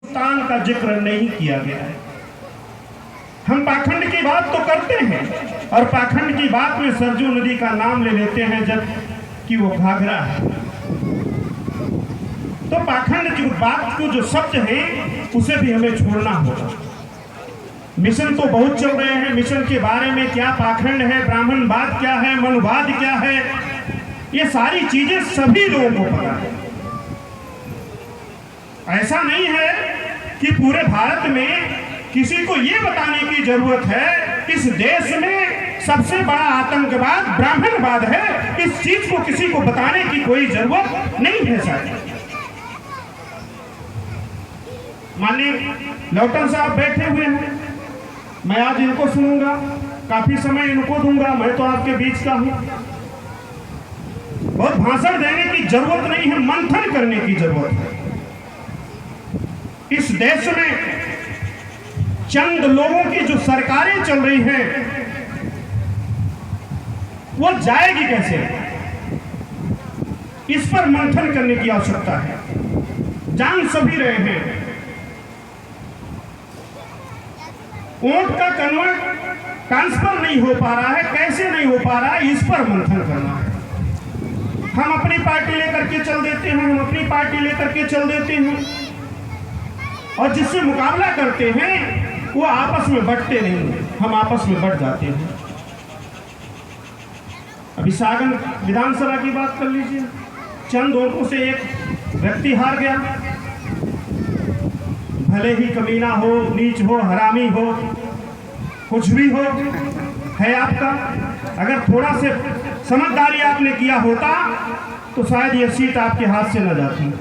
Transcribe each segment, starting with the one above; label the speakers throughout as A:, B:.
A: हिंदुस्तान का जिक्र नहीं किया गया है। हम पाखंड की बात तो करते हैं और पाखंड की बात में सरजू नदी का नाम ले लेते हैं जब कि वो घाघरा है। तो पाखंड की बात को जो सत्य है उसे भी हमें छोड़ना होगा। मिशन तो बहुत चल रहे हैं, मिशन के बारे में क्या पाखंड है, ब्राह्मणवाद क्या है, मनुवाद क्या है, ये सारी चीजें सभी लोगों को पता है। ऐसा नहीं है कि पूरे भारत में किसी को ये बताने की जरूरत है इस देश में सबसे बड़ा आतंकवाद ब्राह्मणवाद है। इस चीज को किसी को बताने की कोई जरूरत नहीं है साहब। माननीय लौटन साहब बैठे हुए हैं, मैं आज इनको सुनूंगा, काफी समय इनको दूंगा, मैं तो आपके बीच का हूं। बहुत भाषण देने की जरूरत नहीं है, मंथन करने की जरूरत है। इस देश में चंद लोगों की जो सरकारें चल रही हैं वो जाएगी कैसे, इस पर मंथन करने की आवश्यकता है। जान सभी रहे हैं, वोट का कन्वर्ट ट्रांसफर नहीं हो पा रहा है, कैसे नहीं हो पा रहा है, इस पर मंथन करना है। हम अपनी पार्टी लेकर के चल देते हैं, हम अपनी पार्टी लेकर के चल देते हैं और जिससे मुकाबला करते हैं वो आपस में बंटते नहीं, हम आपस में बंट जाते हैं। अभी सागन विधानसभा की बात कर लीजिए, चंद वोटों से एक व्यक्ति हार गया। भले ही कमीना हो, नीच हो, हरामी हो, कुछ भी हो है आपका, अगर थोड़ा से समझदारी आपने किया होता तो शायद ये सीट आपके हाथ से न जाती।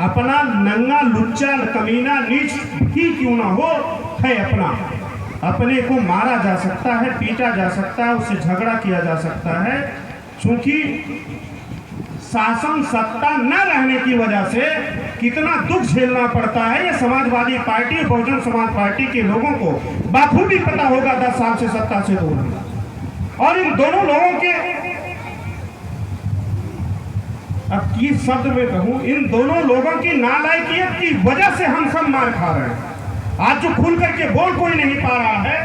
A: अपना नंगा लुच्चा कमीना नीच ही क्यों ना हो है अपना, अपने को मारा जा सकता है, पीटा जा सकता है, उससे झगड़ा किया जा सकता है। क्योंकि शासन सत्ता न रहने की वजह से कितना दुख झेलना पड़ता है ये समाजवादी पार्टी, बहुजन समाज पार्टी के लोगों को बाखूबी पता होगा। 10 साल से सत्ता से दूर है और इन दोनों लोगों के, अब किस शब्द में कहूं, इन दोनों लोगों की नालायकियत की वजह से हम सब मार खा रहे हैं। आज जो खुल करके बोल कोई नहीं पा रहा है,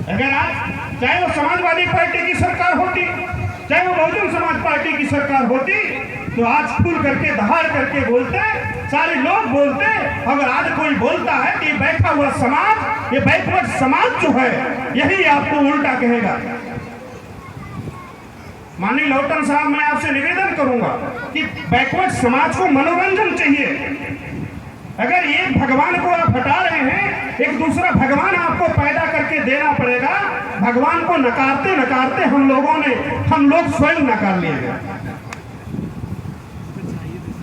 A: अगर आज चाहे वो समाजवादी पार्टी की सरकार होती, चाहे वो बहुजन समाज पार्टी की सरकार होती, तो आज खुल करके दहाड़ करके बोलते, सारे लोग बोलते। अगर आज कोई बोलता है कि बैठा हुआ समाज, ये बैकवर्ड समाज जो है, यही आपको उल्टा कहेगा। माननीय लौटन साहब, मैं आपसे निवेदन करूंगा कि बैकवर्ड समाज को मनोरंजन चाहिए। अगर एक भगवान को आप हटा रहे हैं, एक दूसरा भगवान आपको पैदा करके देना पड़ेगा। भगवान को नकारते नकारते हम लोग स्वयं नकार लिए गए।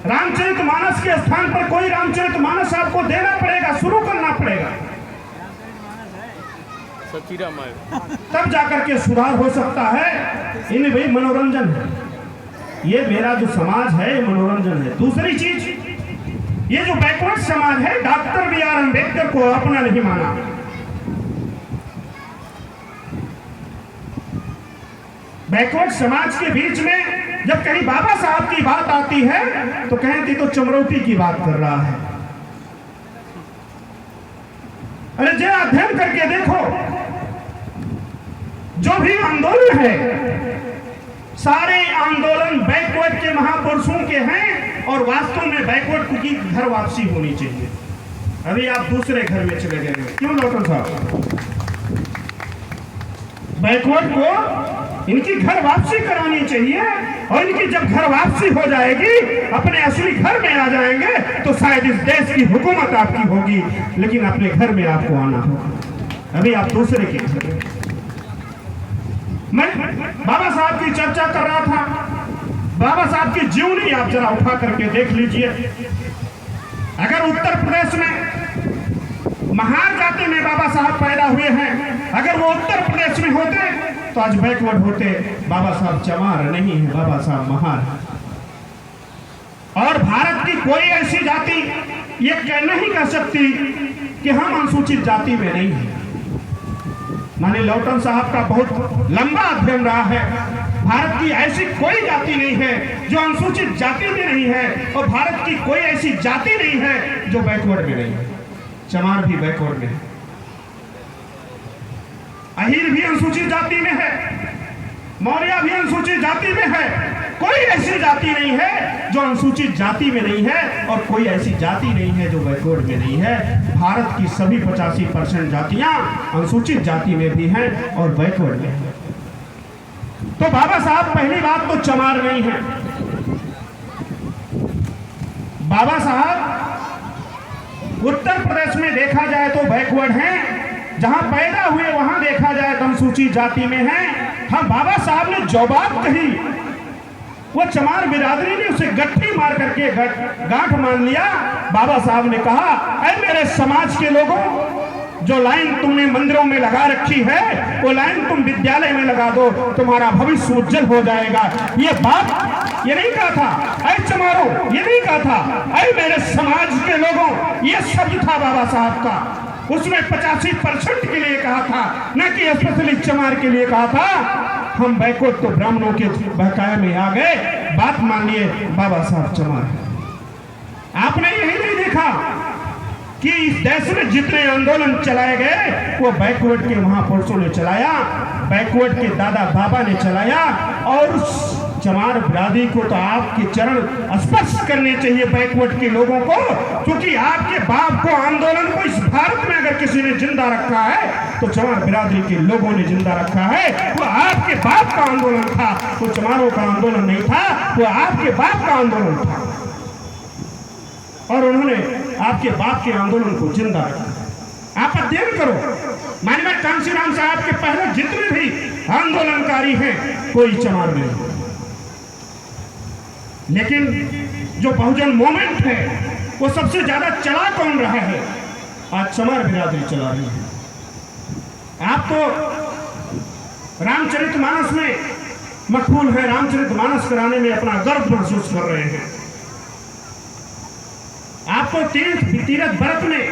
A: रामचरितमानस के स्थान पर कोई रामचरितमानस आपको देना पड़ेगा, शुरू करना पड़ेगा, तब जाकर के सुधार हो सकता है। इन भाई मनोरंजन है, ये मेरा जो समाज है ये मनोरंजन है। दूसरी चीज, ये जो बैकवर्ड समाज है, डॉक्टर B.R. अम्बेडकर को अपना नहीं माना। बैकवर्ड समाज के बीच में जब कहीं बाबा साहब की बात आती है तो कहती तो चमरौती की बात कर रहा है। अरे जरा अध्ययन करके देखो, जो भी आंदोलन है सारे आंदोलन बैकवर्ड के महापुरुषों के हैं और वास्तव में बैकवर्ड की घर वापसी होनी चाहिए। अभी आप दूसरे घर में चले गए, क्यों लौटन साहब? बैकवर्ड को इनकी घर वापसी करानी चाहिए और इनकी जब घर वापसी हो जाएगी, अपने असली घर में आ जाएंगे तो शायद इस देश की हुकूमत आपकी होगी, लेकिन अपने घर में आपको आना होगा। अभी आप दूसरे के घर में। मैं बाबा साहब की चर्चा कर रहा था, बाबा साहब की जीवनी आप जरा उठा करके देख लीजिए। अगर उत्तर प्रदेश में महार जाति में बाबा साहब पैदा हुए हैं, अगर वो उत्तर प्रदेश में होते तो आज बैकवर्ड होते। बाबा साहब चमार नहीं है, बाबा साहब महार। और भारत की कोई ऐसी जाति ये नहीं कह सकती कि हम अनुसूचित जाति में नहीं है। माननीय लौटन साहब का बहुत लंबा अध्ययन रहा है भारत की ऐसी कोई जाति नहीं है जो अनुसूचित जाति में नहीं है, और भारत की कोई ऐसी जाति नहीं है जो बैकवर्ड में नहीं है। चमार भी बैकवर्ड में है, अहीर भी अनुसूचित जाति में है, मौर्य भी अनुसूचित जाति में है। कोई ऐसी जाति नहीं है जो अनुसूचित जाति में नहीं है, और कोई ऐसी जाति नहीं है जो बैकवर्ड में नहीं है। भारत की सभी 85% जातियां अनुसूचित जाति में भी हैं और बैकवर्ड में हैं। तो बाबा साहब पहली बात तो चमार नहीं है। बाबा साहब उत्तर प्रदेश में देखा जाए तो बैकवर्ड हैं, जहां पैदा हुए वहां देखा जाए तो अनुसूचित जाति में हैं। हाँ, बाबा साहब ने जो बात कही वो चमार बिरादरी ने उसे गट्ठी मार करके गांठ मान लिया। बाबा साहब ने कहा, अरे मेरे समाज के लोगों, जो लाइन तुमने मंदिरों में लगा रखी है वो लाइन तुम विद्यालय में लगा दो, तुम्हारा भविष्य उज्जवल हो जाएगा। ये बात ये नहीं कहा था अरे चमारो, ये नहीं कहा था अरे मेरे समाज के लोगों, ये शब्द था बाबा साहब का। उसने 85% के लिए कहा था, न कि स्पेशली चमार के लिए कहा था। हम बैकवर्ड तो ब्राह्मणों के बहकाए में आ गए, बात मान लिए बाबा साहब चमार। आपने यही नहीं देखा कि इस देश में जितने आंदोलन चलाए गए वो बैकवर्ड के महापुरुषों ने चलाया, बैकवर्ड के दादा बाबा ने चलाया। और चमार बिरादरी को तो आपके चरण स्पर्श करने चाहिए बैकवर्ड के लोगों को, क्योंकि आपके बाप को आंदोलन को इस भारत में अगर किसी ने जिंदा रखा है तो चमार बिरादरी के लोगों ने जिंदा रखा है। वो आपके बाप का आंदोलन था, वो चमारों का आंदोलन नहीं था, वो आपके बाप का आंदोलन था, और उन्होंने आपके बाप के आंदोलन को जिंदा रखा। आप अध्ययन करो, माननीय कांशीराम साहब के पहले जितने भी आंदोलनकारी हैं कोई चमार नहीं। लेकिन जो बहुजन मूवमेंट है वो सबसे ज्यादा चला कौन रहा है? आज चमार बिरादरी चला रही है। आप तो रामचरितमानस में मकबूल है, रामचरितमानस कराने में अपना गर्व महसूस कर रहे हैं। आपको तीर्थ व्रत में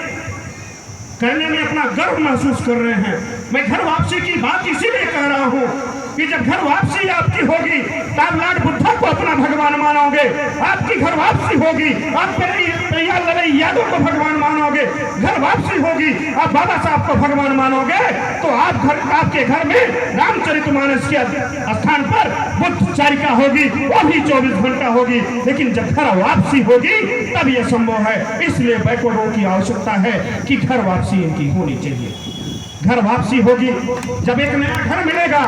A: करने में अपना गर्व महसूस कर रहे हैं। मैं घर वापसी की बात इसीलिए कह रहा हूं कि जब घर वापसी आपकी होगी तब लॉर्ड बुद्धा को अपना भगवान मानोगे, आपकी घर वापसी होगी आप प्रिया लड़ई यादव को भगवान मानोगे, घर वापसी होगी आप बाबा साहब को भगवान मानोगे, तो आपके घर में रामचरितमानस के स्थान पर बुद्ध चारिका होगी, वो भी 24 घंटा होगी। लेकिन जब घर वापसी होगी तब यह संभव है। इसलिए बैकवर्डों की आवश्यकता है कि घर वापसी इनकी होनी चाहिए। घर वापसी होगी जब एक नया घर मिलेगा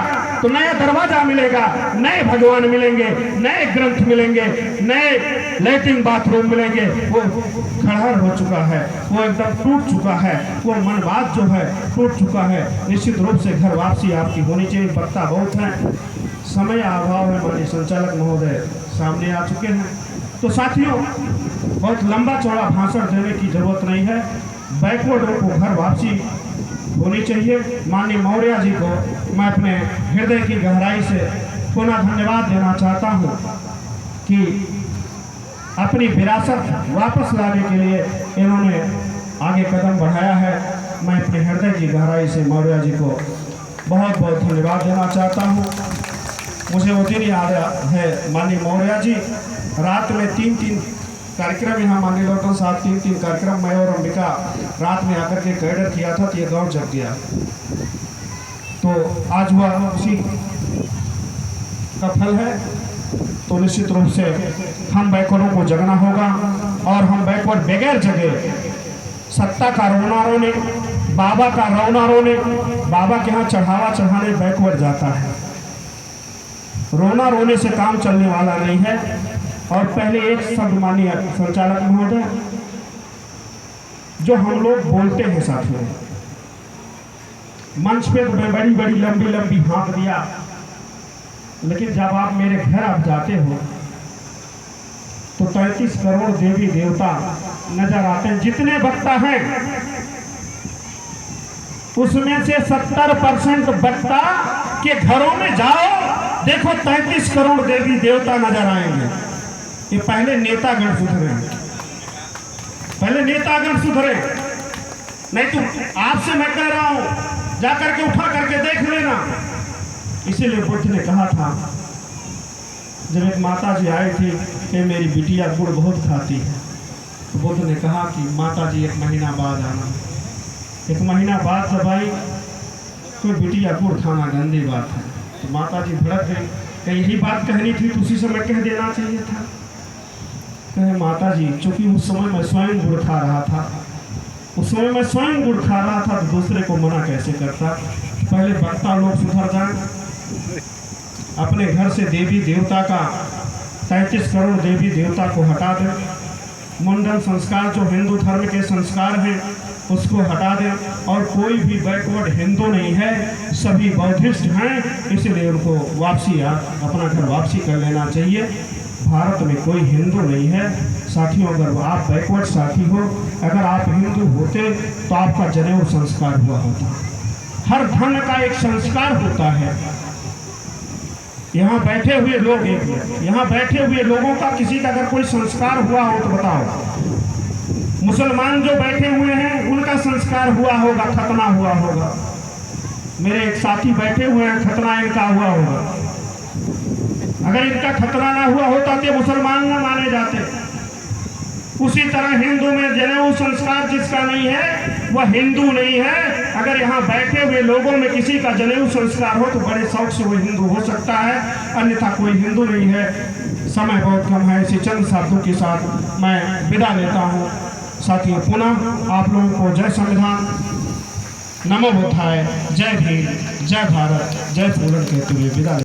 A: तो नया दरवाजा मिलेगा, नए भगवान मिलेंगे, नए ग्रंथ मिलेंगे, नए लैट्रिन बाथरूम मिलेंगे। वो खड़हर हो चुका है, वो एकदम टूट चुका है, वो मनवाद जो है टूट चुका है। निश्चित रूप से घर वापसी आपकी होनी चाहिए। वक्ता बहुत है, समय अभाव है, माननीय संचालक महोदय सामने आ चुके हैं। तो साथियों, बहुत लंबा चौड़ा भाषण देने की जरूरत नहीं है। बैकवर्डों को घर वापसी होनी चाहिए। माननीय मौर्य जी को मैं अपने हृदय की गहराई से पुनः धन्यवाद देना चाहता हूं कि अपनी विरासत वापस लाने के लिए इन्होंने आगे कदम बढ़ाया है। मैं अपने हृदय की गहराई से मौर्य जी को बहुत बहुत धन्यवाद देना चाहता हूं। मुझे वो दिन याद है, माननीय मौर्य जी रात में 3-3 कार्यक्रम यहाँ माननीय डॉक्टर साहब 3-3 कार्यक्रम मैं और अंबिका रात में आकर के कैडर किया था तो ये गांव जग गया। तो आज हुआ उसी का फल है। तो निश्चित रूप से हम बैकवर्डों को जगना होगा, और हम बैकवर्ड बगैर जगे सत्ता का रोना रोने, बाबा का रोना रोने, बाबा के यहाँ चढ़ावा चढ़ाने बैकवर्ड जाता है। रोना रोने से काम चलने वाला नहीं है। और पहले एक शब्द माननीय संचालक महोदय, जो हम लोग बोलते हैं साथियों, मंच पे तो मैं बड़ी बड़ी लंबी लंबी हाँक दिया, लेकिन जब आप मेरे घर आप जाते हो तो 33 करोड़ देवी देवता नजर आते हैं। जितने वक्ता हैं उसमें से 70% वक्ता के घरों में जाओ, देखो 33 करोड़ देवी देवता नजर आएंगे। ये पहले नेतागण सुधरे, पहले नेतागण सुधरे, नहीं तो आपसे मैं कह रहा हूं जाकर के उठा करके देख लेना। इसीलिए बुद्ध ने कहा था जब एक माता जी आई थी कि मेरी बिटिया गुड़ बहुत खाती है, तो बुद्ध ने कहा कि माता जी 1 महीना बाद आना। 1 महीना बाद जब आई, कोई बिटिया गुड़ खाना गंदी बात है, तो माता जी भड़क गई, कहीं यही बात कहनी थी तो उसी समय कह देना चाहिए था। कहे माता जी, चूँकि उस समय मैं स्वयं गुड़ खा रहा था, उस समय मैं स्वयं गुड़ खा रहा था, तो दूसरे को मना कैसे करता। पहले वक्ता लोग सुधर जाएं, अपने घर से देवी देवता का 33 करोड़ देवी देवता को हटा दें, मुंडन संस्कार जो हिंदू धर्म के संस्कार हैं उसको हटा दें, और कोई भी बैकवर्ड हिंदू नहीं है, सभी बौद्धिस्ट हैं, इसलिए उनको वापसी अपना घर वापसी कर लेना चाहिए। भारत में कोई हिंदू नहीं है साथियों। अगर आप बैकवर्ड साथी हो, अगर आप हिंदू होते तो आपका जनेऊ संस्कार हुआ होता। हर धर्म का एक संस्कार होता है। यहाँ बैठे हुए लोग, यहाँ बैठे हुए लोगों का किसी का अगर कोई संस्कार हुआ हो तो बताओ। मुसलमान जो बैठे हुए हैं उनका संस्कार हुआ होगा, खतना हुआ होगा। मेरे एक साथी बैठे हुए हैं, खतना इनका हुआ होगा। अगर इनका खतना ना हुआ होता तो मुसलमान ना माने जाते। उसी तरह हिंदू में जनेऊ संस्कार जिसका नहीं है वह हिंदू नहीं है। अगर यहाँ बैठे हुए लोगों में किसी का जनेऊ संस्कार हो तो बड़े शौक से वो हिंदू हो सकता है, अन्यथा कोई हिंदू नहीं है। समय बहुत कम है, इसी चंद शब्दों के साथ मैं विदा लेता हूँ। साथियों, पुनः आप लोगों को जय संविधान, नमो बुद्धाय, जय भीम, जय भारत, जय पूरन कहते हुए विदा।